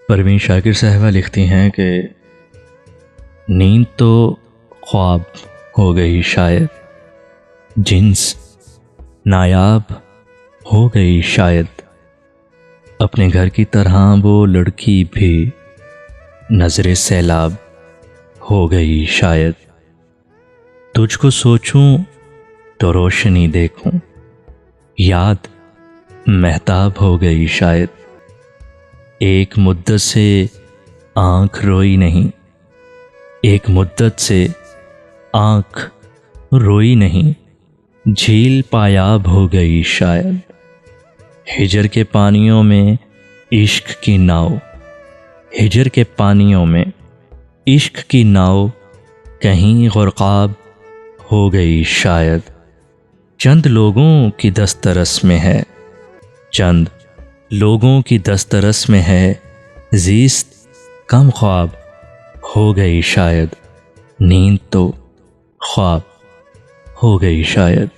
परवीन शाकिर साहिबा लिखती हैं कि नींद तो ख्वाब हो गई शायद, जिन्स नायाब हो गई शायद, अपने घर की तरह वो लड़की भी नजरे सैलाब हो गई शायद। तुझको सोचूं तो रोशनी देखूं, याद महताब हो गई शायद। एक मुद्दत से आंख रोई नहीं, एक मुद्दत से आंख रोई नहीं, झील पायाब हो गई शायद। हिजर के पानियों में इश्क की नाव, हिजर के पानियों में इश्क की नाव कहीं गुरकाब हो गई शायद। चंद लोगों की दस्तरस में है, चंद लोगों की दस्तरस में है, ज़ीस्त कम ख्वाब हो गई शायद। नींद तो ख्वाब हो गई शायद।